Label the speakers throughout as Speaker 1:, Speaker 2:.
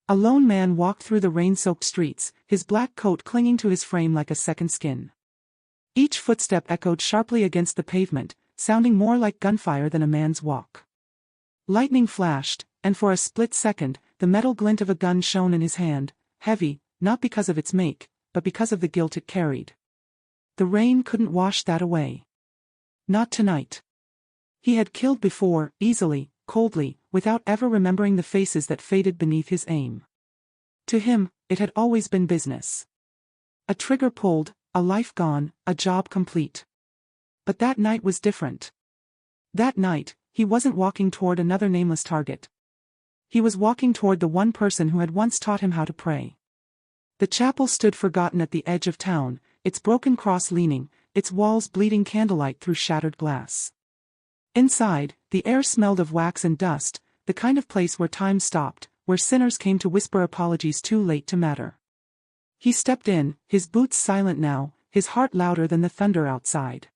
Speaker 1: A lone man walked through the rain-soaked streets, his black coat clinging to his frame like a second skin. Each footstep echoed sharply against the pavement, sounding more like gunfire than a man's walk. Lightning flashed, and for a split second, the metal glint of a gun shone in his hand, heavy, not because of its make, but because of the guilt it carried. The rain couldn't wash that away. Not tonight. He had killed before, easily, coldly, without ever remembering the faces that faded beneath his aim. To him, it had always been business. A trigger pulled, a life gone, a job complete. But that night was different. That night, he wasn't walking toward another nameless target. He was walking toward the one person who had once taught him how to pray. The chapel stood forgotten at the edge of town, its broken cross leaning, its walls bleeding candlelight through shattered glass. Inside, the air smelled of wax and dust, the kind of place where time stopped, where sinners came to whisper apologies too late to matter. He stepped in, his boots silent now, his heart louder than the thunder outside.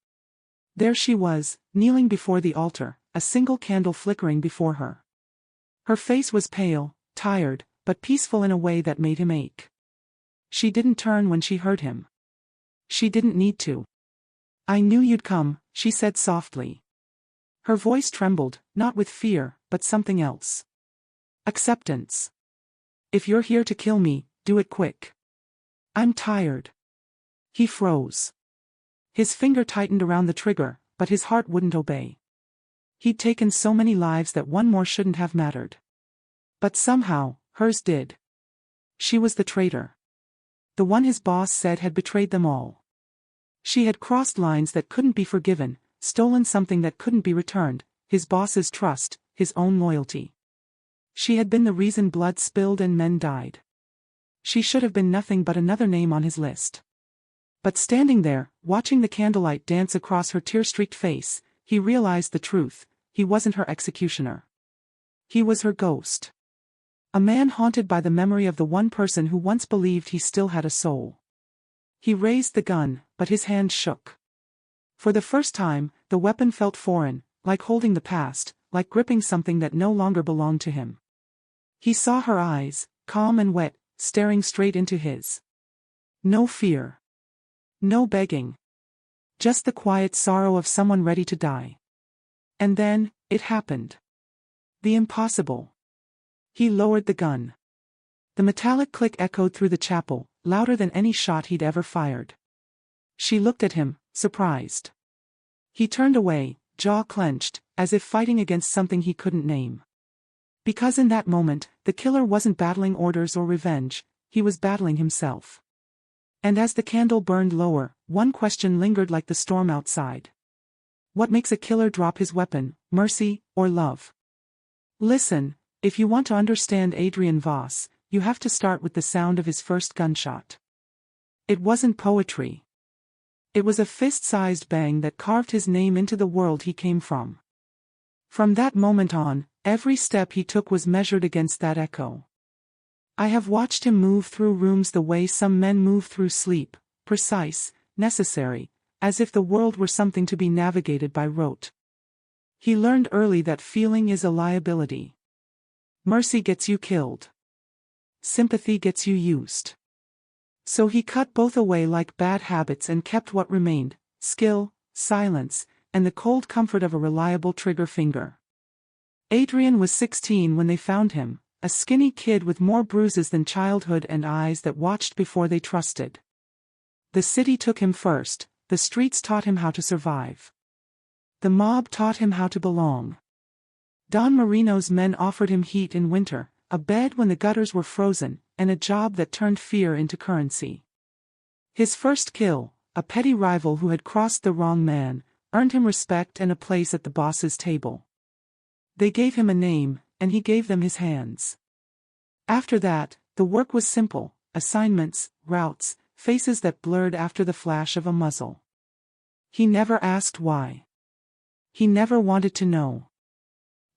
Speaker 1: There she was, kneeling before the altar, a single candle flickering before her. Her face was pale, tired, but peaceful in a way that made him ache. She didn't turn when she heard him. She didn't need to. "I knew you'd come," she said softly. Her voice trembled, not with fear, but something else. Acceptance. "If you're here to kill me, do it quick. I'm tired." He froze. His finger tightened around the trigger, but his heart wouldn't obey. He'd taken so many lives that one more shouldn't have mattered. But somehow, hers did. She was the traitor. The one his boss said had betrayed them all. She had crossed lines that couldn't be forgiven, stolen something that couldn't be returned, his boss's trust, his own loyalty. She had been the reason blood spilled and men died. She should have been nothing but another name on his list. But standing there, watching the candlelight dance across her tear-streaked face, he realized the truth: he wasn't her executioner. He was her ghost. A man haunted by the memory of the one person who once believed he still had a soul. He raised the gun, but his hand shook. For the first time, the weapon felt foreign, like holding the past, like gripping something that no longer belonged to him. He saw her eyes, calm and wet, staring straight into his. No fear. No begging. Just the quiet sorrow of someone ready to die. And then, it happened. The impossible. He lowered the gun. The metallic click echoed through the chapel, louder than any shot he'd ever fired. She looked at him, surprised. He turned away, jaw clenched, as if fighting against something he couldn't name. Because in that moment, the killer wasn't battling orders or revenge, he was battling himself. And as the candle burned lower, one question lingered like the storm outside. What makes a killer drop his weapon, mercy, or love? Listen, if you want to understand Adrian Voss, you have to start with the sound of his first gunshot. It wasn't poetry. It was a fist-sized bang that carved his name into the world he came from. From that moment on, every step he took was measured against that echo. I have watched him move through rooms the way some men move through sleep, precise, necessary, as if the world were something to be navigated by rote. He learned early that feeling is a liability. Mercy gets you killed. Sympathy gets you used. So he cut both away like bad habits and kept what remained: skill, silence, and the cold comfort of a reliable trigger finger. Adrian was 16 when they found him, a skinny kid with more bruises than childhood and eyes that watched before they trusted. The city took him first, the streets taught him how to survive. The mob taught him how to belong. Don Marino's men offered him heat in winter, a bed when the gutters were frozen, and a job that turned fear into currency. His first kill, a petty rival who had crossed the wrong man, earned him respect and a place at the boss's table. They gave him a name, and he gave them his hands. After that, the work was simple: assignments, routes, faces that blurred after the flash of a muzzle. He never asked why. He never wanted to know.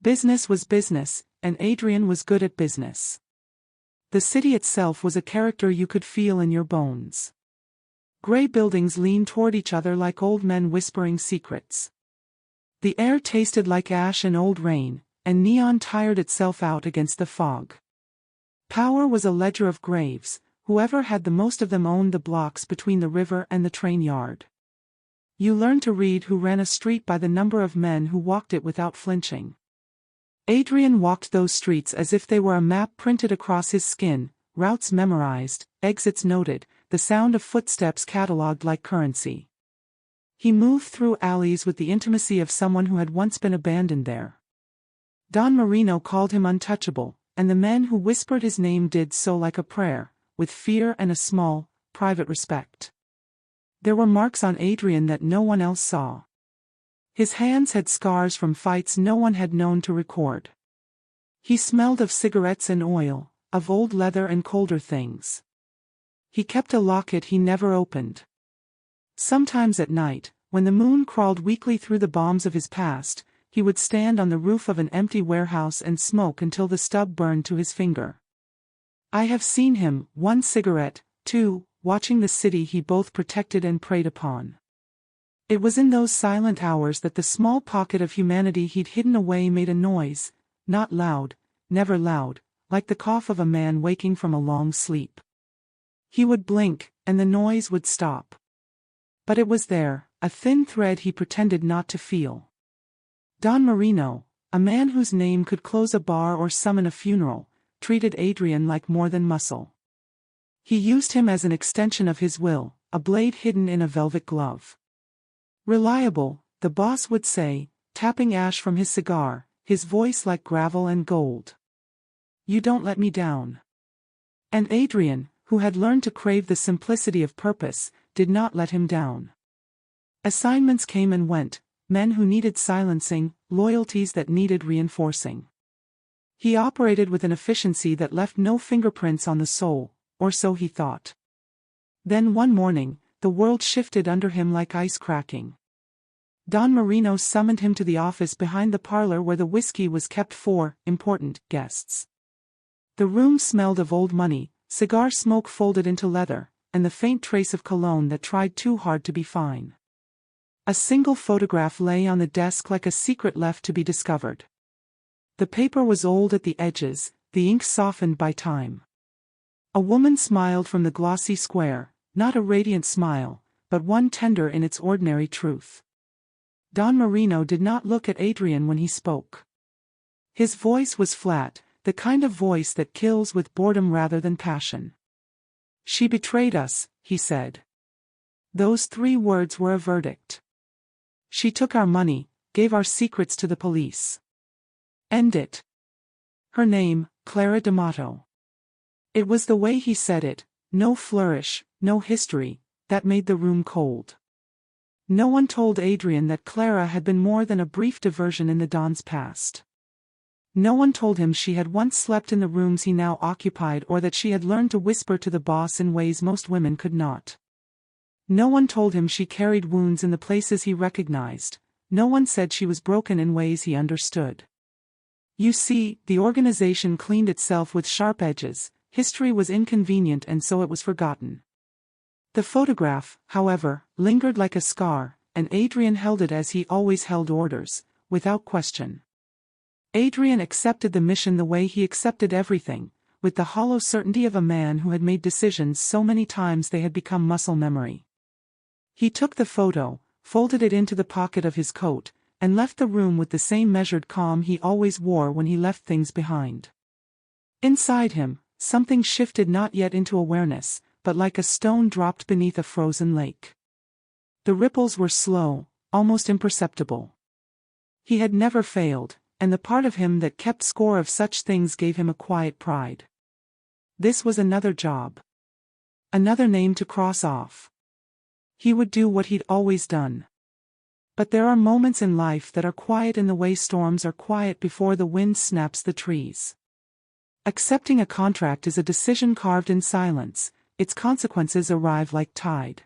Speaker 1: Business was business, and Adrian was good at business. The city itself was a character you could feel in your bones. Gray buildings leaned toward each other like old men whispering secrets. The air tasted like ash and old rain, and neon tired itself out against the fog. Power was a ledger of graves. Whoever had the most of them owned the blocks between the river and the train yard. You learn to read who ran a street by the number of men who walked it without flinching. Adrian walked those streets as if they were a map printed across his skin, routes memorized, exits noted, the sound of footsteps catalogued like currency. He moved through alleys with the intimacy of someone who had once been abandoned there. Don Marino called him untouchable, and the men who whispered his name did so like a prayer, with fear and a small, private respect. There were marks on Adrian that no one else saw. His hands had scars from fights no one had known to record. He smelled of cigarettes and oil, of old leather and colder things. He kept a locket he never opened. Sometimes at night, when the moon crawled weakly through the bombs of his past, he would stand on the roof of an empty warehouse and smoke until the stub burned to his finger. I have seen him, 1 cigarette, 2, watching the city he both protected and preyed upon. It was in those silent hours that the small pocket of humanity he'd hidden away made a noise, not loud, never loud, like the cough of a man waking from a long sleep. He would blink, and the noise would stop. But it was there, a thin thread he pretended not to feel. Don Marino, a man whose name could close a bar or summon a funeral, treated Adrian like more than muscle. He used him as an extension of his will, a blade hidden in a velvet glove. Reliable, the boss would say, tapping ash from his cigar, his voice like gravel and gold. You don't let me down. And Adrian, who had learned to crave the simplicity of purpose, did not let him down. Assignments came and went, men who needed silencing, loyalties that needed reinforcing. He operated with an efficiency that left no fingerprints on the soul, or so he thought. Then one morning, the world shifted under him like ice cracking. Don Marino summoned him to the office behind the parlor where the whiskey was kept for important guests. The room smelled of old money, cigar smoke folded into leather, and the faint trace of cologne that tried too hard to be fine. A single photograph lay on the desk like a secret left to be discovered. The paper was old at the edges, the ink softened by time. A woman smiled from the glossy square, not a radiant smile, but one tender in its ordinary truth. Don Marino did not look at Adrian when he spoke. His voice was flat, the kind of voice that kills with boredom rather than passion. She betrayed us, he said. Those 3 words were a verdict. She took our money, gave our secrets to the police. End it. Her name, Clara D'Amato. It was the way he said it, no flourish, no history, that made the room cold. No one told Adrian that Clara had been more than a brief diversion in the Don's past. No one told him she had once slept in the rooms he now occupied or that she had learned to whisper to the boss in ways most women could not. No one told him she carried wounds in the places he recognized. No one said she was broken in ways he understood. You see, the organization cleaned itself with sharp edges, history was inconvenient and so it was forgotten. The photograph, however, lingered like a scar, and Adrian held it as he always held orders, without question. Adrian accepted the mission the way he accepted everything, with the hollow certainty of a man who had made decisions so many times they had become muscle memory. He took the photo, folded it into the pocket of his coat, and left the room with the same measured calm he always wore when he left things behind. Inside him, something shifted not yet into awareness, but like a stone dropped beneath a frozen lake. The ripples were slow, almost imperceptible. He had never failed, and the part of him that kept score of such things gave him a quiet pride. This was another job. Another name to cross off. He would do what he'd always done. But there are moments in life that are quiet in the way storms are quiet before the wind snaps the trees. Accepting a contract is a decision carved in silence, its consequences arrive like tide.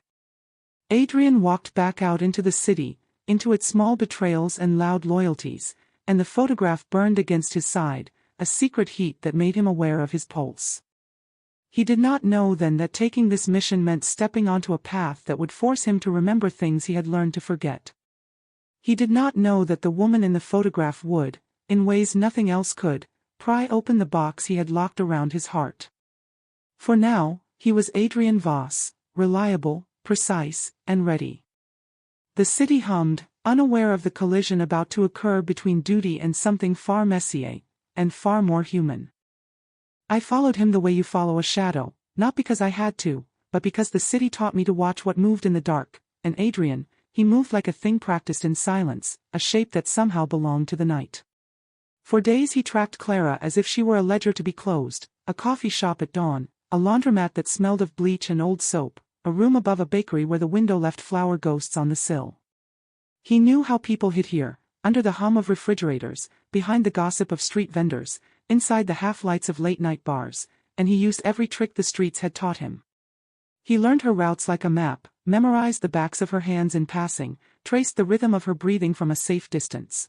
Speaker 1: Adrian walked back out into the city, into its small betrayals and loud loyalties, and the photograph burned against his side, a secret heat that made him aware of his pulse. He did not know then that taking this mission meant stepping onto a path that would force him to remember things he had learned to forget. He did not know that the woman in the photograph would, in ways nothing else could, pry open the box he had locked around his heart. For now, he was Adrian Voss, reliable, precise, and ready. The city hummed, unaware of the collision about to occur between duty and something far messier, and far more human. I followed him the way you follow a shadow, not because I had to, but because the city taught me to watch what moved in the dark, and Adrian, he moved like a thing practiced in silence, a shape that somehow belonged to the night. For days he tracked Clara as if she were a ledger to be closed, a coffee shop at dawn, a laundromat that smelled of bleach and old soap, a room above a bakery where the window left flower ghosts on the sill. He knew how people hid here, under the hum of refrigerators, behind the gossip of street vendors, inside the half-lights of late-night bars, and he used every trick the streets had taught him. He learned her routes like a map, memorized the backs of her hands in passing, traced the rhythm of her breathing from a safe distance.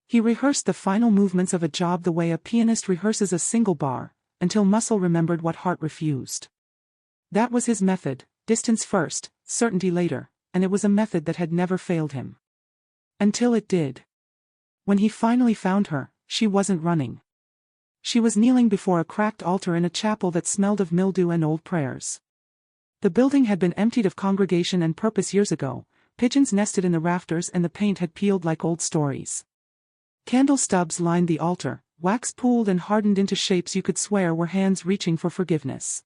Speaker 1: He rehearsed the final movements of a job the way a pianist rehearses a single bar, until muscle remembered what heart refused. That was his method, distance first, certainty later, and it was a method that had never failed him. Until it did. When he finally found her, she wasn't running. She was kneeling before a cracked altar in a chapel that smelled of mildew and old prayers. The building had been emptied of congregation and purpose years ago, pigeons nested in the rafters and the paint had peeled like old stories. Candle stubs lined the altar, wax pooled and hardened into shapes you could swear were hands reaching for forgiveness.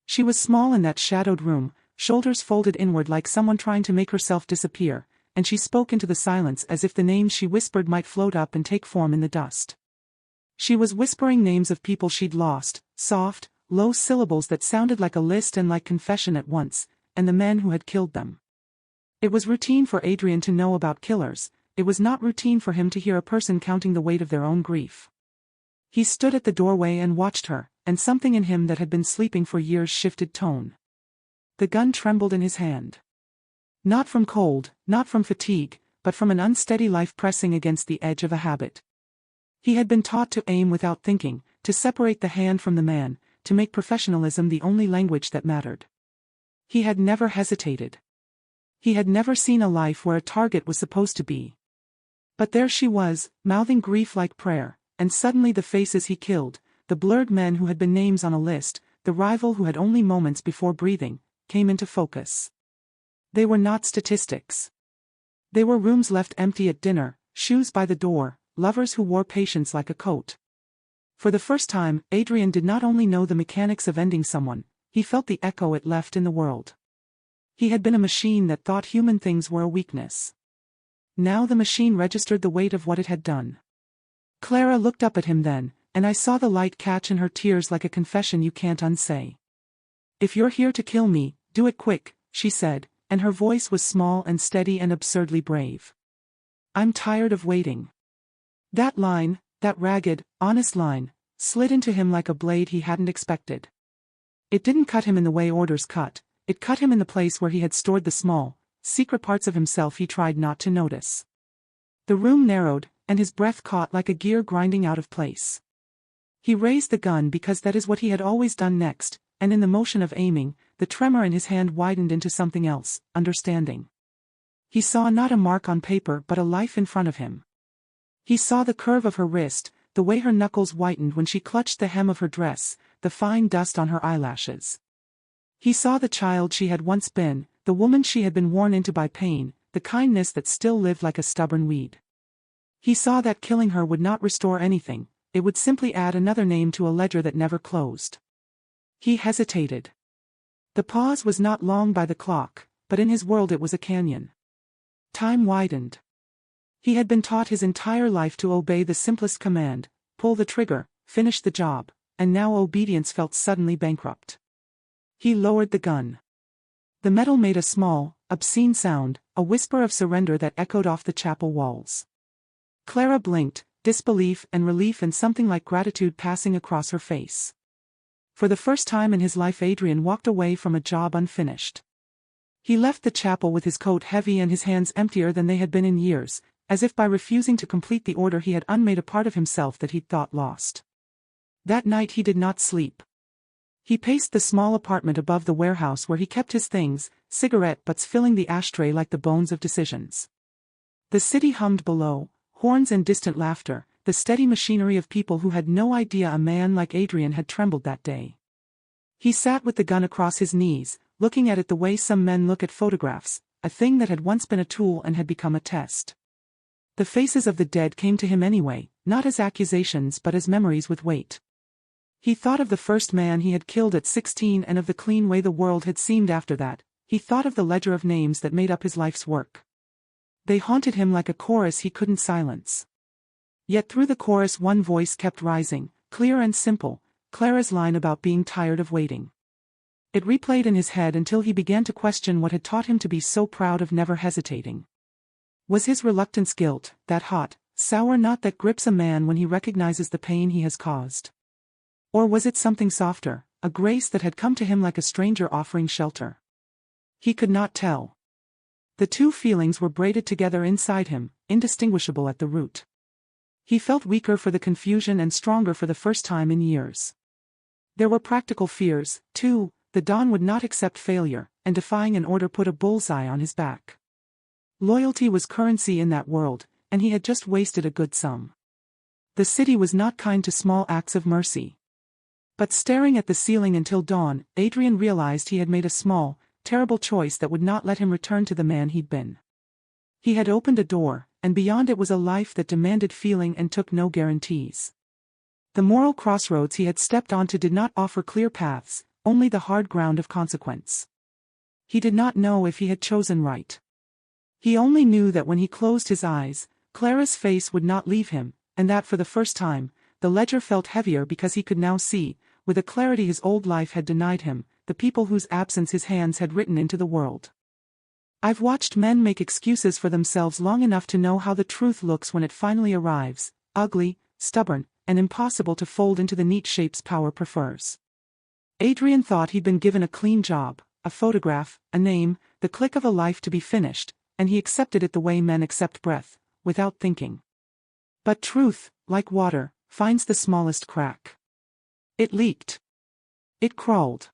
Speaker 1: She was small in that shadowed room, shoulders folded inward like someone trying to make herself disappear, and she spoke into the silence as if the names she whispered might float up and take form in the dust. She was whispering names of people she'd lost, soft, low syllables that sounded like a list and like confession at once, and the men who had killed them. It was routine for Adrian to know about killers. It was not routine for him to hear a person counting the weight of their own grief. He stood at the doorway and watched her, and something in him that had been sleeping for years shifted tone. The gun trembled in his hand. Not from cold, not from fatigue, but from an unsteady life pressing against the edge of a habit. He had been taught to aim without thinking, to separate the hand from the man, to make professionalism the only language that mattered. He had never hesitated. He had never seen a life where a target was supposed to be. But there she was, mouthing grief like prayer, and suddenly the faces he killed, the blurred men who had been names on a list, the rival who had only moments before breathing, came into focus. They were not statistics. They were rooms left empty at dinner, shoes by the door, lovers who wore patience like a coat. For the first time, Adrian did not only know the mechanics of ending someone, he felt the echo it left in the world. He had been a machine that thought human things were a weakness. Now the machine registered the weight of what it had done. Clara looked up at him then, and I saw the light catch in her tears like a confession you can't unsay. "If you're here to kill me, do it quick," she said, and her voice was small and steady and absurdly brave. "I'm tired of waiting." That line, that ragged, honest line, slid into him like a blade he hadn't expected. It didn't cut him in the way orders cut, it cut him in the place where he had stored the small, secret parts of himself he tried not to notice. The room narrowed, and his breath caught like a gear grinding out of place. He raised the gun because that is what he had always done next, and in the motion of aiming, the tremor in his hand widened into something else, understanding. He saw not a mark on paper but a life in front of him. He saw the curve of her wrist, the way her knuckles whitened when she clutched the hem of her dress, the fine dust on her eyelashes. He saw the child she had once been, the woman she had been worn into by pain, the kindness that still lived like a stubborn weed. He saw that killing her would not restore anything, it would simply add another name to a ledger that never closed. He hesitated. The pause was not long by the clock, but in his world it was a canyon. Time widened. He had been taught his entire life to obey the simplest command, pull the trigger, finish the job, and now obedience felt suddenly bankrupt. He lowered the gun. The metal made a small, obscene sound, a whisper of surrender that echoed off the chapel walls. Clara blinked, disbelief and relief and something like gratitude passing across her face. For the first time in his life Adrian walked away from a job unfinished. He left the chapel with his coat heavy and his hands emptier than they had been in years, as if by refusing to complete the order he had unmade a part of himself that he'd thought lost. That night he did not sleep. He paced the small apartment above the warehouse where he kept his things, cigarette butts filling the ashtray like the bones of decisions. The city hummed below, horns and distant laughter, the steady machinery of people who had no idea a man like Adrian had trembled that day. He sat with the gun across his knees, looking at it the way some men look at photographs, a thing that had once been a tool and had become a test. The faces of the dead came to him anyway, not as accusations but as memories with weight. He thought of the first man he had killed at 16 and of the clean way the world had seemed after that. He thought of the ledger of names that made up his life's work. They haunted him like a chorus he couldn't silence. Yet through the chorus one voice kept rising, clear and simple, Clara's line about being tired of waiting. It replayed in his head until he began to question what had taught him to be so proud of never hesitating. Was his reluctance guilt, that hot, sour knot that grips a man when he recognizes the pain he has caused? Or was it something softer, a grace that had come to him like a stranger offering shelter? He could not tell. The two feelings were braided together inside him, indistinguishable at the root. He felt weaker for the confusion and stronger for the first time in years. There were practical fears, too. The Don would not accept failure, and defying an order put a bullseye on his back. Loyalty was currency in that world, and he had just wasted a good sum. The city was not kind to small acts of mercy. But staring at the ceiling until dawn, Adrian realized he had made a small, terrible choice that would not let him return to the man he'd been. He had opened a door, and beyond it was a life that demanded feeling and took no guarantees. The moral crossroads he had stepped onto did not offer clear paths, only the hard ground of consequence. He did not know if he had chosen right. He only knew that when he closed his eyes, Clara's face would not leave him, and that for the first time, the ledger felt heavier because he could now see, with a clarity his old life had denied him, the people whose absence his hands had written into the world. I've watched men make excuses for themselves long enough to know how the truth looks when it finally arrives, ugly, stubborn, and impossible to fold into the neat shapes power prefers. Adrian thought he'd been given a clean job, a photograph, a name, the click of a life to be finished, and he accepted it the way men accept breath, without thinking. But truth, like water, finds the smallest crack. It leaked. It crawled.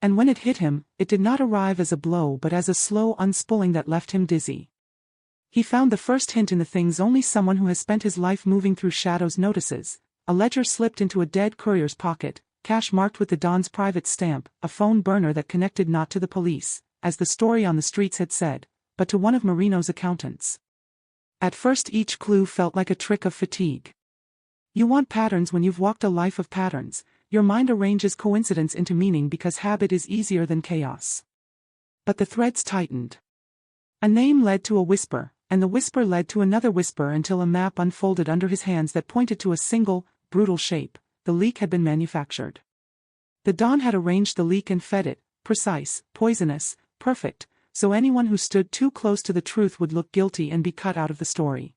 Speaker 1: And when it hit him, it did not arrive as a blow but as a slow unspooling that left him dizzy. He found the first hint in the things only someone who has spent his life moving through shadows notices: a ledger slipped into a dead courier's pocket, cash marked with the Don's private stamp, a phone burner that connected not to the police, as the story on the streets had said, but to one of Marino's accountants. At first each clue felt like a trick of fatigue. You want patterns when you've walked a life of patterns. Your mind arranges coincidence into meaning because habit is easier than chaos. But the threads tightened. A name led to a whisper, and the whisper led to another whisper until a map unfolded under his hands that pointed to a single, brutal shape. The leak had been manufactured. The Don had arranged the leak and fed it, precise, poisonous, perfect, so anyone who stood too close to the truth would look guilty and be cut out of the story.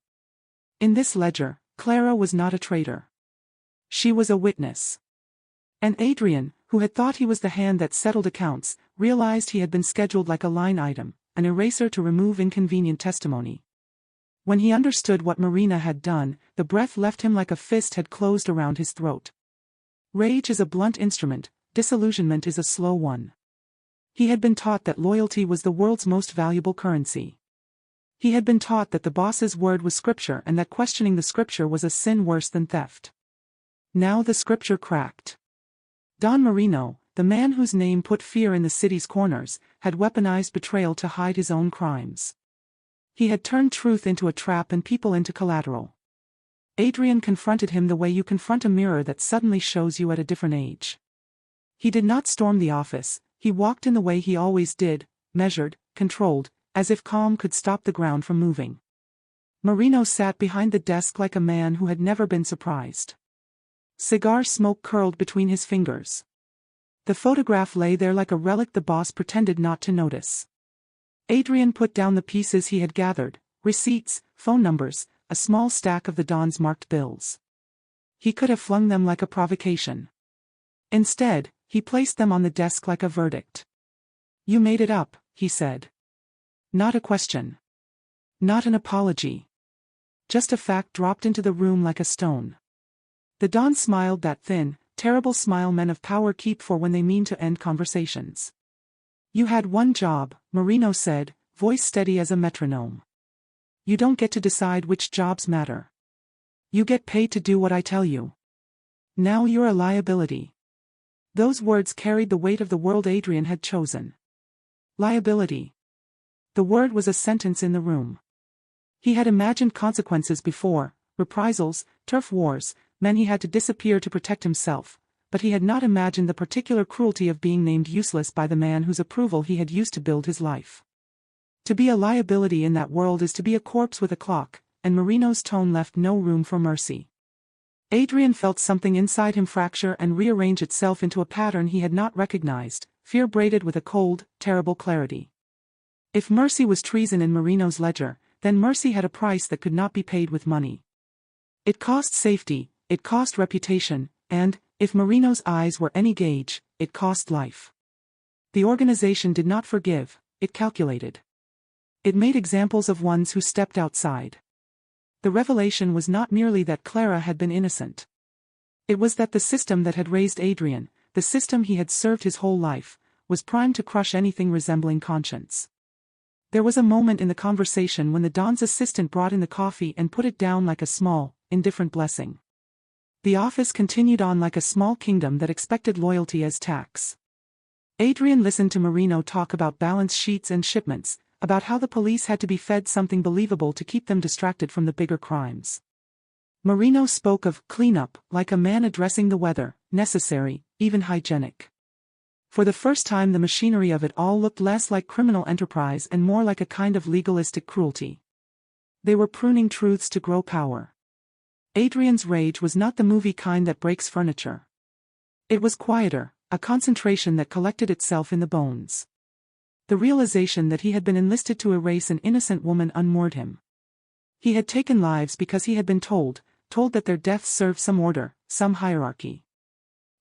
Speaker 1: In this ledger, Clara was not a traitor. She was a witness. And Adrian, who had thought he was the hand that settled accounts, realized he had been scheduled like a line item, an eraser to remove inconvenient testimony. When he understood what Marina had done, the breath left him like a fist had closed around his throat. Rage is a blunt instrument, disillusionment is a slow one. He had been taught that loyalty was the world's most valuable currency. He had been taught that the boss's word was scripture and that questioning the scripture was a sin worse than theft. Now the scripture cracked. Don Marino, the man whose name put fear in the city's corners, had weaponized betrayal to hide his own crimes. He had turned truth into a trap and people into collateral. Adrian confronted him the way you confront a mirror that suddenly shows you at a different age. He did not storm the office, he walked in the way he always did, measured, controlled, as if calm could stop the ground from moving. Marino sat behind the desk like a man who had never been surprised. Cigar smoke curled between his fingers. The photograph lay there like a relic the boss pretended not to notice. Adrian put down the pieces he had gathered, receipts, phone numbers, a small stack of the Don's marked bills. He could have flung them like a provocation. Instead, he placed them on the desk like a verdict. You made it up, he said. Not a question. Not an apology. Just a fact dropped into the room like a stone. The Don smiled, that thin, terrible smile men of power keep for when they mean to end conversations. You had one job, Marino said, voice steady as a metronome. You don't get to decide which jobs matter. You get paid to do what I tell you. Now you're a liability. Those words carried the weight of the world Adrian had chosen. Liability. The word was a sentence in the room. He had imagined consequences before, reprisals, turf wars, men he had to disappear to protect himself, but he had not imagined the particular cruelty of being named useless by the man whose approval he had used to build his life. To be a liability in that world is to be a corpse with a clock, and Marino's tone left no room for mercy. Adrian felt something inside him fracture and rearrange itself into a pattern he had not recognized, fear braided with a cold, terrible clarity. If mercy was treason in Marino's ledger, then mercy had a price that could not be paid with money. It cost safety, it cost reputation, and, if Marino's eyes were any gauge, it cost life. The organization did not forgive, it calculated. It made examples of ones who stepped outside. The revelation was not merely that Clara had been innocent. It was that the system that had raised Adrian, the system he had served his whole life, was primed to crush anything resembling conscience. There was a moment in the conversation when the Don's assistant brought in the coffee and put it down like a small, indifferent blessing. The office continued on like a small kingdom that expected loyalty as tax. Adrian listened to Marino talk about balance sheets and shipments, about how the police had to be fed something believable to keep them distracted from the bigger crimes. Marino spoke of cleanup like a man addressing the weather, necessary, even hygienic. For the first time the machinery of it all looked less like criminal enterprise and more like a kind of legalistic cruelty. They were pruning truths to grow power. Adrian's rage was not the movie kind that breaks furniture. It was quieter, a concentration that collected itself in the bones. The realization that he had been enlisted to erase an innocent woman unmoored him. He had taken lives because he had been told that their deaths served some order, some hierarchy.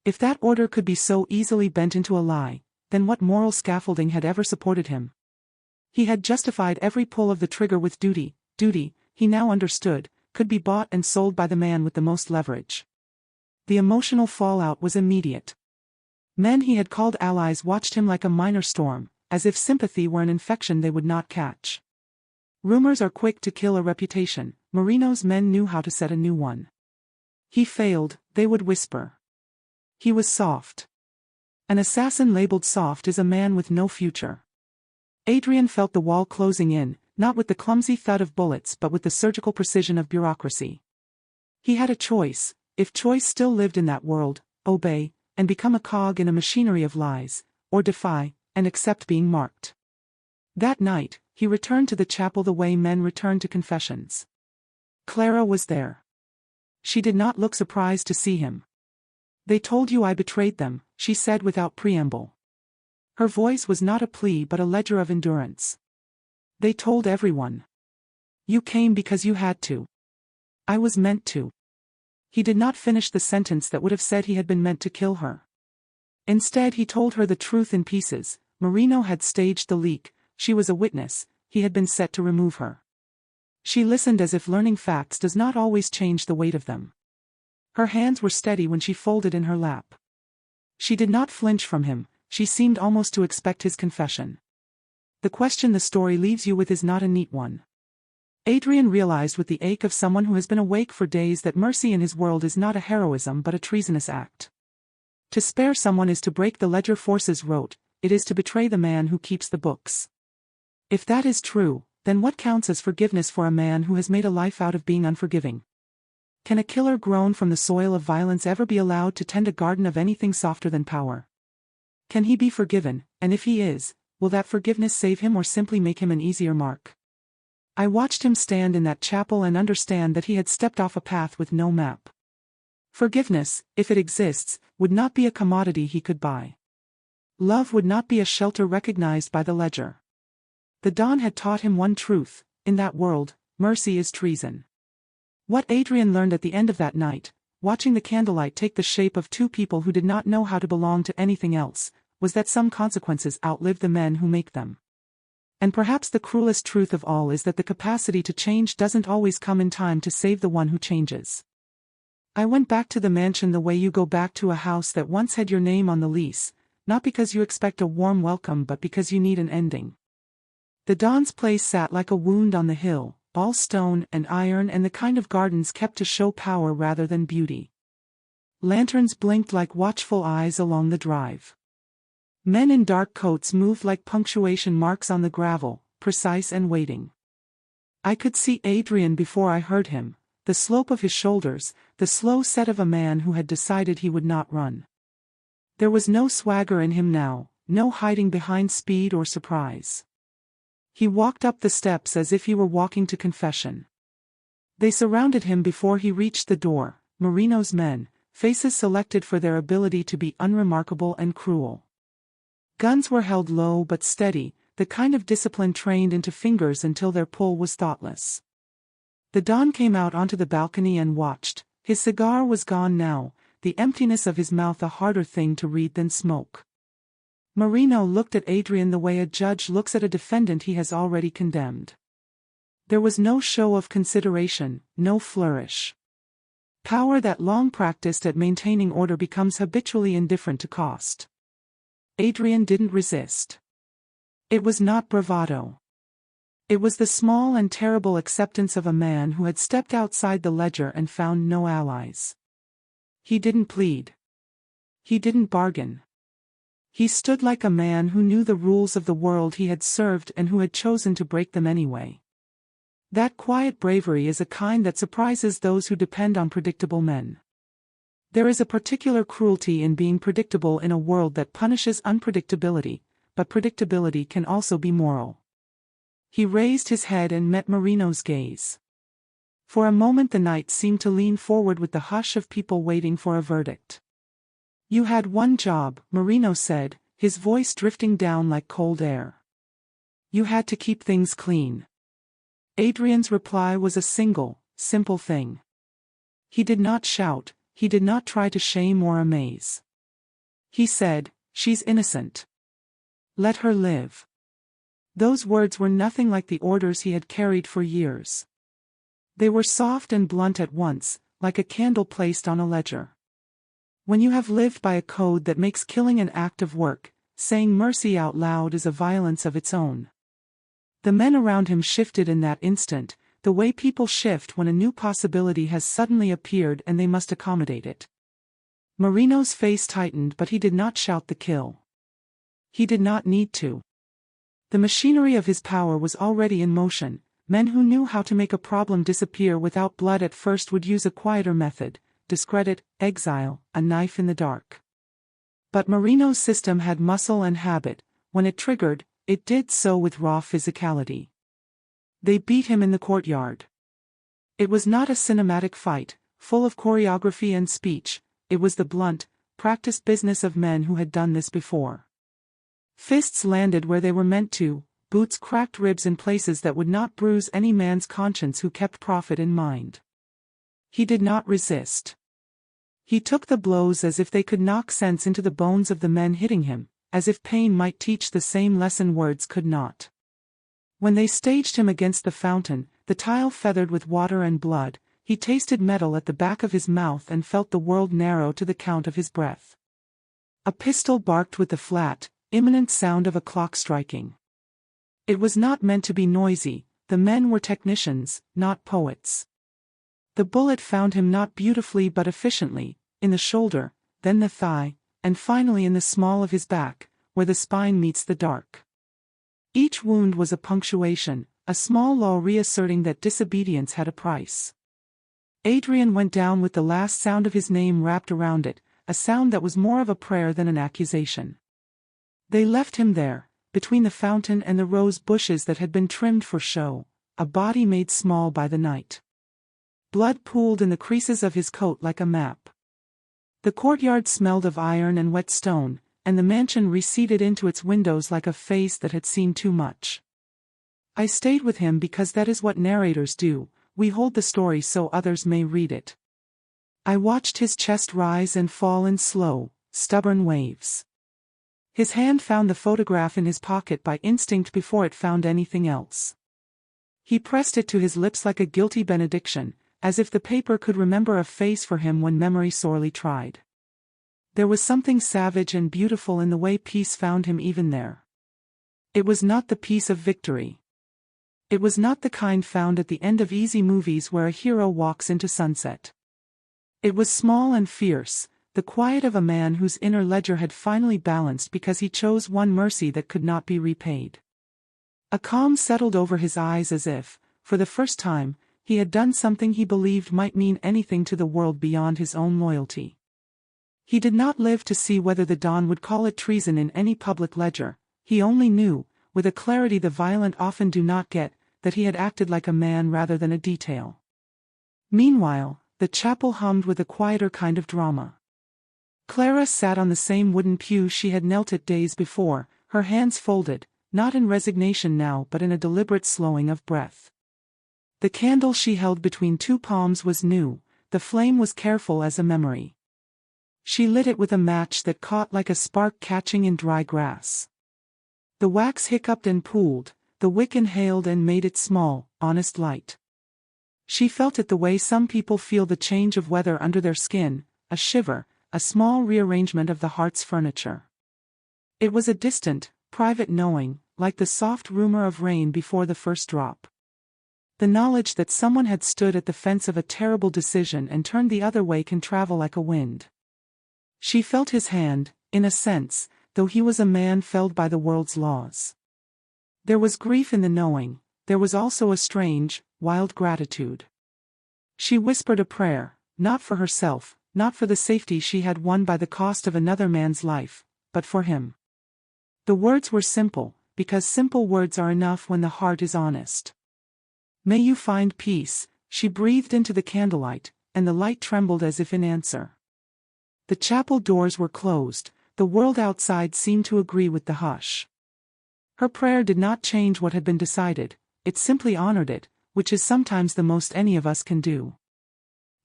Speaker 1: If that order could be so easily bent into a lie, then what moral scaffolding had ever supported him? He had justified every pull of the trigger with duty, he now understood, could be bought and sold by the man with the most leverage. The emotional fallout was immediate. Men he had called allies watched him like a minor storm, as if sympathy were an infection they would not catch. Rumors are quick to kill a reputation, Marino's men knew how to set a new one. He failed, they would whisper. He was soft. An assassin labeled soft is a man with no future. Adrian felt the wall closing in, not with the clumsy thud of bullets but with the surgical precision of bureaucracy. He had a choice, if choice still lived in that world, obey, and become a cog in a machinery of lies, or defy, and accept being marked. That night, he returned to the chapel the way men return to confessions. Clara was there. She did not look surprised to see him. "They told you I betrayed them," she said without preamble. Her voice was not a plea but a ledger of endurance. "They told everyone. You came because you had to. I was meant to." He did not finish the sentence that would have said he had been meant to kill her. Instead he told her the truth in pieces. Marino had staged the leak, she was a witness, he had been set to remove her. She listened as if learning facts does not always change the weight of them. Her hands were steady when she folded in her lap. She did not flinch from him, she seemed almost to expect his confession. The question the story leaves you with is not a neat one. Adrian realized with the ache of someone who has been awake for days that mercy in his world is not a heroism but a treasonous act. To spare someone is to break the ledger forces wrote, it is to betray the man who keeps the books. If that is true, then what counts as forgiveness for a man who has made a life out of being unforgiving? Can a killer grown from the soil of violence ever be allowed to tend a garden of anything softer than power? Can he be forgiven, and if he is, will that forgiveness save him or simply make him an easier mark? I watched him stand in that chapel and understand that he had stepped off a path with no map. Forgiveness, if it exists, would not be a commodity he could buy. Love would not be a shelter recognized by the ledger. The Don had taught him one truth, in that world, mercy is treason. What Adrian learned at the end of that night, watching the candlelight take the shape of two people who did not know how to belong to anything else, was that some consequences outlive the men who make them. And perhaps the cruelest truth of all is that the capacity to change doesn't always come in time to save the one who changes. I went back to the mansion the way you go back to a house that once had your name on the lease, not because you expect a warm welcome but because you need an ending. The Don's place sat like a wound on the hill, all stone and iron and the kind of gardens kept to show power rather than beauty. Lanterns blinked like watchful eyes along the drive. Men in dark coats moved like punctuation marks on the gravel, precise and waiting. I could see Adrian before I heard him, the slope of his shoulders, the slow set of a man who had decided he would not run. There was no swagger in him now, no hiding behind speed or surprise. He walked up the steps as if he were walking to confession. They surrounded him before he reached the door, Marino's men, faces selected for their ability to be unremarkable and cruel. Guns were held low but steady, the kind of discipline trained into fingers until their pull was thoughtless. The Don came out onto the balcony and watched. His cigar was gone now, the emptiness of his mouth a harder thing to read than smoke. Marino looked at Adrian the way a judge looks at a defendant he has already condemned. There was no show of consideration, no flourish. Power that long practiced at maintaining order becomes habitually indifferent to cost. Adrian didn't resist. It was not bravado. It was the small and terrible acceptance of a man who had stepped outside the ledger and found no allies. He didn't plead. He didn't bargain. He stood like a man who knew the rules of the world he had served and who had chosen to break them anyway. That quiet bravery is a kind that surprises those who depend on predictable men. There is a particular cruelty in being predictable in a world that punishes unpredictability, but predictability can also be moral. He raised his head and met Marino's gaze. For a moment the night seemed to lean forward with the hush of people waiting for a verdict. "You had one job," Marino said, his voice drifting down like cold air. "You had to keep things clean." Adrian's reply was a single, simple thing. He did not shout, he did not try to shame or amaze. He said, "She's innocent. Let her live." Those words were nothing like the orders he had carried for years. They were soft and blunt at once, like a candle placed on a ledger. When you have lived by a code that makes killing an act of work, saying mercy out loud is a violence of its own. The men around him shifted in that instant, the way people shift when a new possibility has suddenly appeared and they must accommodate it. Marino's face tightened, but he did not shout the kill. He did not need to. The machinery of his power was already in motion. Men who knew how to make a problem disappear without blood at first would use a quieter method: discredit, exile, a knife in the dark. But Marino's system had muscle and habit. When it triggered, it did so with raw physicality. They beat him in the courtyard. It was not a cinematic fight, full of choreography and speech. It was the blunt, practiced business of men who had done this before. Fists landed where they were meant to, boots cracked ribs in places that would not bruise any man's conscience who kept profit in mind. He did not resist. He took the blows as if they could knock sense into the bones of the men hitting him, as if pain might teach the same lesson words could not. When they staged him against the fountain, the tile feathered with water and blood, he tasted metal at the back of his mouth and felt the world narrow to the count of his breath. A pistol barked with the flat, imminent sound of a clock striking. It was not meant to be noisy. The men were technicians, not poets. The bullet found him not beautifully but efficiently, in the shoulder, then the thigh, and finally in the small of his back, where the spine meets the dark. Each wound was a punctuation, a small law reasserting that disobedience had a price. Adrian went down with the last sound of his name wrapped around it, a sound that was more of a prayer than an accusation. They left him there, between the fountain and the rose bushes that had been trimmed for show, a body made small by the night. Blood pooled in the creases of his coat like a map. The courtyard smelled of iron and wet stone, and the mansion receded into its windows like a face that had seen too much. I stayed with him because that is what narrators do. We hold the story so others may read it. I watched his chest rise and fall in slow, stubborn waves. His hand found the photograph in his pocket by instinct before it found anything else. He pressed it to his lips like a guilty benediction, as if the paper could remember a face for him when memory sorely tried. There was something savage and beautiful in the way peace found him even there. It was not the peace of victory. It was not the kind found at the end of easy movies where a hero walks into sunset. It was small and fierce, the quiet of a man whose inner ledger had finally balanced because he chose one mercy that could not be repaid. A calm settled over his eyes as if, for the first time, he had done something he believed might mean anything to the world beyond his own loyalty. He did not live to see whether the Don would call it treason in any public ledger. He only knew, with a clarity the violent often do not get, that he had acted like a man rather than a detail. Meanwhile, the chapel hummed with a quieter kind of drama. Clara sat on the same wooden pew she had knelt at days before, her hands folded, not in resignation now but in a deliberate slowing of breath. The candle she held between two palms was new, the flame was careful as a memory. She lit it with a match that caught like a spark catching in dry grass. The wax hiccuped and pooled, the wick inhaled and made it small, honest light. She felt it the way some people feel the change of weather under their skin, a shiver, a small rearrangement of the heart's furniture. It was a distant, private knowing, like the soft rumor of rain before the first drop. The knowledge that someone had stood at the fence of a terrible decision and turned the other way can travel like a wind. She felt his hand, in a sense, though he was a man felled by the world's laws. There was grief in the knowing, there was also a strange, wild gratitude. She whispered a prayer, not for herself, not for the safety she had won by the cost of another man's life, but for him. The words were simple, because simple words are enough when the heart is honest. "May you find peace," she breathed into the candlelight, and the light trembled as if in answer. The chapel doors were closed, the world outside seemed to agree with the hush. Her prayer did not change what had been decided, it simply honored it, which is sometimes the most any of us can do.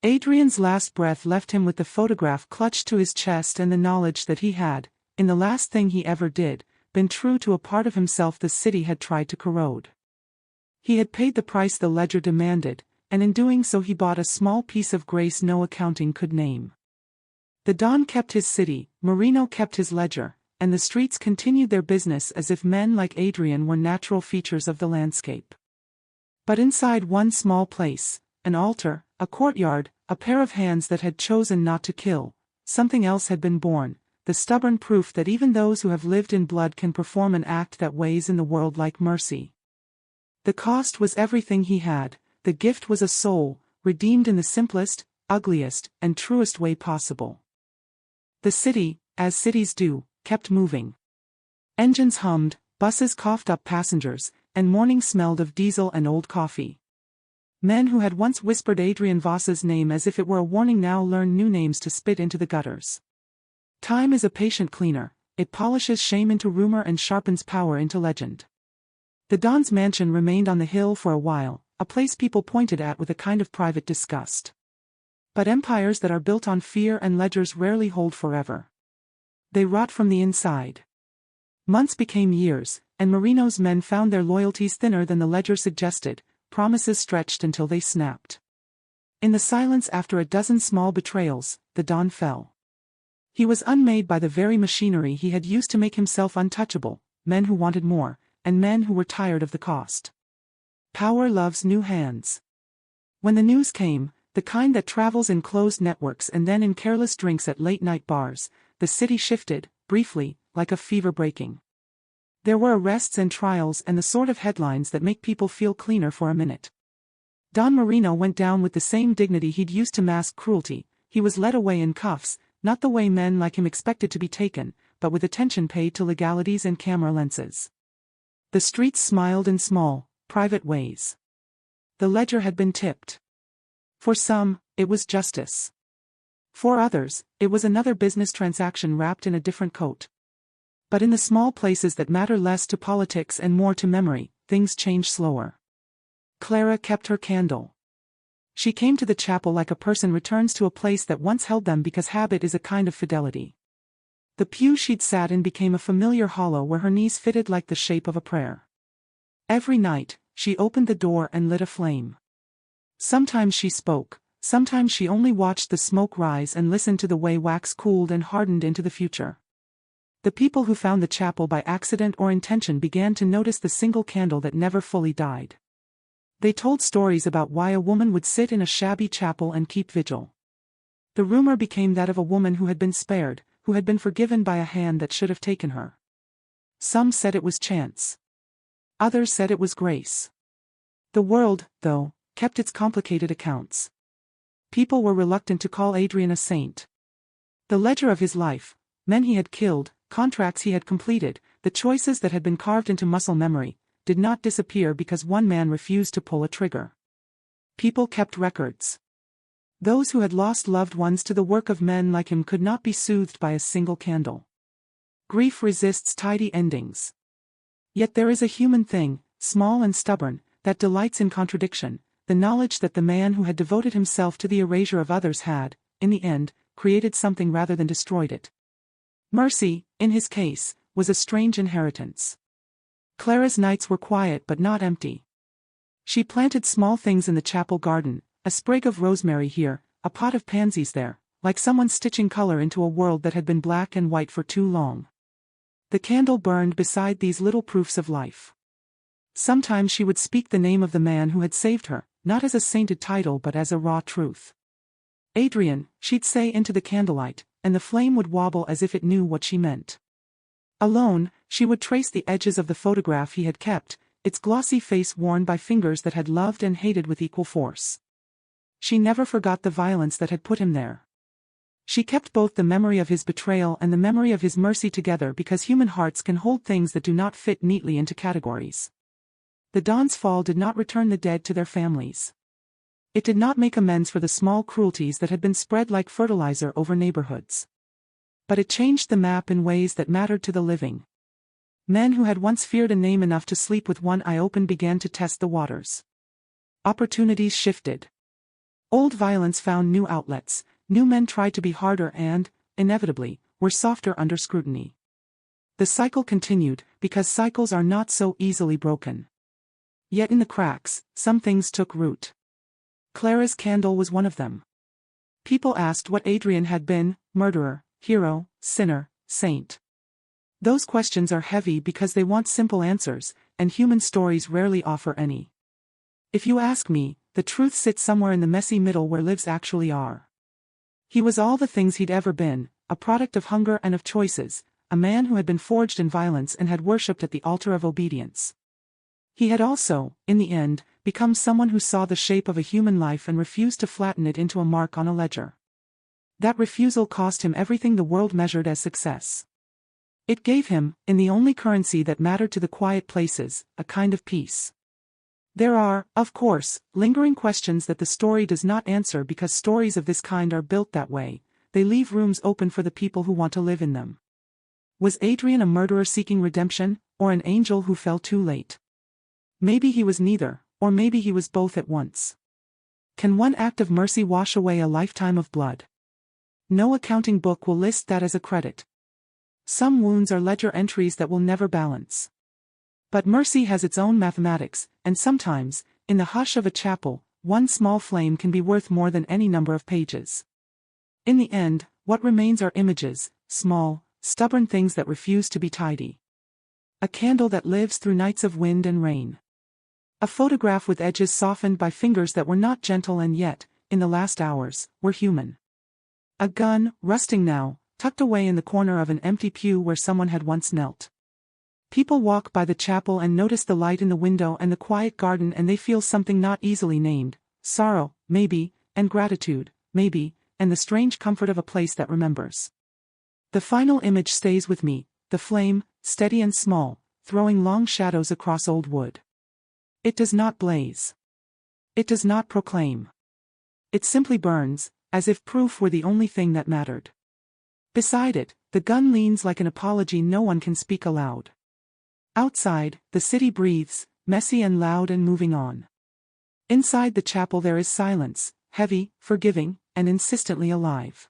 Speaker 1: Adrian's last breath left him with the photograph clutched to his chest and the knowledge that he had, in the last thing he ever did, been true to a part of himself the city had tried to corrode. He had paid the price the ledger demanded, and in doing so he bought a small piece of grace no accounting could name. The Don kept his city, Marino kept his ledger, and the streets continued their business as if men like Adrian were natural features of the landscape. But inside one small place, an altar, a courtyard, a pair of hands that had chosen not to kill, something else had been born, the stubborn proof that even those who have lived in blood can perform an act that weighs in the world like mercy. The cost was everything he had, the gift was a soul, redeemed in the simplest, ugliest, and truest way possible. The city, as cities do, kept moving. Engines hummed, buses coughed up passengers, and morning smelled of diesel and old coffee. Men who had once whispered Adrian Voss's name as if it were a warning now learned new names to spit into the gutters. Time is a patient cleaner, it polishes shame into rumor and sharpens power into legend. The Don's mansion remained on the hill for a while, a place people pointed at with a kind of private disgust. But empires that are built on fear and ledgers rarely hold forever. They rot from the inside. Months became years, and Marino's men found their loyalties thinner than the ledger suggested, promises stretched until they snapped. In the silence after a dozen small betrayals, the Don fell. He was unmade by the very machinery he had used to make himself untouchable, men who wanted more, and men who were tired of the cost. Power loves new hands. When the news came, the kind that travels in closed networks and then in careless drinks at late-night bars, the city shifted, briefly, like a fever breaking. There were arrests and trials and the sort of headlines that make people feel cleaner for a minute. Don Marino went down with the same dignity he'd used to mask cruelty. He was led away in cuffs, not the way men like him expected to be taken, but with attention paid to legalities and camera lenses. The streets smiled in small, private ways. The ledger had been tipped. For some, it was justice. For others, it was another business transaction wrapped in a different coat. But in the small places that matter less to politics and more to memory, things change slower. Clara kept her candle. She came to the chapel like a person returns to a place that once held them because habit is a kind of fidelity. The pew she'd sat in became a familiar hollow where her knees fitted like the shape of a prayer. Every night, she opened the door and lit a flame. Sometimes she spoke, sometimes she only watched the smoke rise and listened to the way wax cooled and hardened into the future. The people who found the chapel by accident or intention began to notice the single candle that never fully died. They told stories about why a woman would sit in a shabby chapel and keep vigil. The rumor became that of a woman who had been spared, who had been forgiven by a hand that should have taken her. Some said it was chance. Others said it was grace. The world, though, kept its complicated accounts. People were reluctant to call Adrian a saint. The ledger of his life, men he had killed, contracts he had completed, the choices that had been carved into muscle memory, did not disappear because one man refused to pull a trigger. People kept records. Those who had lost loved ones to the work of men like him could not be soothed by a single candle. Grief resists tidy endings. Yet there is a human thing, small and stubborn, that delights in contradiction, the knowledge that the man who had devoted himself to the erasure of others had, in the end, created something rather than destroyed it. Mercy, in his case, was a strange inheritance. Clara's nights were quiet but not empty. She planted small things in the chapel garden, a sprig of rosemary here, a pot of pansies there, like someone stitching color into a world that had been black and white for too long. The candle burned beside these little proofs of life. Sometimes she would speak the name of the man who had saved her, not as a sainted title but as a raw truth. Adrian, she'd say into the candlelight, and the flame would wobble as if it knew what she meant. Alone, she would trace the edges of the photograph he had kept, its glossy face worn by fingers that had loved and hated with equal force. She never forgot the violence that had put him there. She kept both the memory of his betrayal and the memory of his mercy together because human hearts can hold things that do not fit neatly into categories. The dawn's fall did not return the dead to their families. It did not make amends for the small cruelties that had been spread like fertilizer over neighborhoods. But it changed the map in ways that mattered to the living. Men who had once feared a name enough to sleep with one eye open began to test the waters. Opportunities shifted. Old violence found new outlets, new men tried to be harder and, inevitably, were softer under scrutiny. The cycle continued, because cycles are not so easily broken. Yet in the cracks, some things took root. Clara's candle was one of them. People asked what Adrian had been: murderer, hero, sinner, saint. Those questions are heavy because they want simple answers, and human stories rarely offer any. If you ask me, the truth sits somewhere in the messy middle where lives actually are. He was all the things he'd ever been, a product of hunger and of choices, a man who had been forged in violence and had worshipped at the altar of obedience. He had also, in the end, become someone who saw the shape of a human life and refused to flatten it into a mark on a ledger. That refusal cost him everything the world measured as success. It gave him, in the only currency that mattered to the quiet places, a kind of peace. There are, of course, lingering questions that the story does not answer because stories of this kind are built that way. They leave rooms open for the people who want to live in them. Was Adrian a murderer seeking redemption, or an angel who fell too late? Maybe he was neither, or maybe he was both at once. Can one act of mercy wash away a lifetime of blood? No accounting book will list that as a credit. Some wounds are ledger entries that will never balance. But mercy has its own mathematics, and sometimes, in the hush of a chapel, one small flame can be worth more than any number of pages. In the end, what remains are images, small, stubborn things that refuse to be tidy. A candle that lives through nights of wind and rain. A photograph with edges softened by fingers that were not gentle and yet, in the last hours, were human. A gun, rusting now, tucked away in the corner of an empty pew where someone had once knelt. People walk by the chapel and notice the light in the window and the quiet garden and they feel something not easily named: sorrow, maybe, and gratitude, maybe, and the strange comfort of a place that remembers. The final image stays with me, the flame, steady and small, throwing long shadows across old wood. It does not blaze. It does not proclaim. It simply burns, as if proof were the only thing that mattered. Beside it, the gun leans like an apology no one can speak aloud. Outside, the city breathes, messy and loud and moving on. Inside the chapel there is silence, heavy, forgiving, and insistently alive.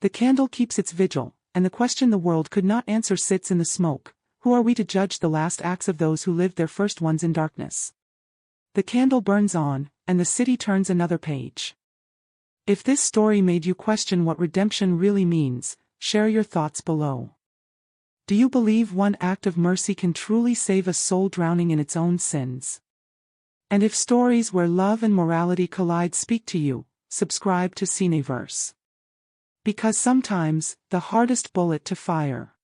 Speaker 1: The candle keeps its vigil, and the question the world could not answer sits in the smoke: who are we to judge the last acts of those who lived their first ones in darkness? The candle burns on, and the city turns another page. If this story made you question what redemption really means, share your thoughts below. Do you believe one act of mercy can truly save a soul drowning in its own sins? And if stories where love and morality collide speak to you, subscribe to CineVerse. Because sometimes, the hardest bullet to fire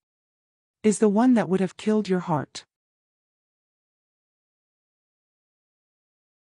Speaker 1: is the one that would have killed your heart.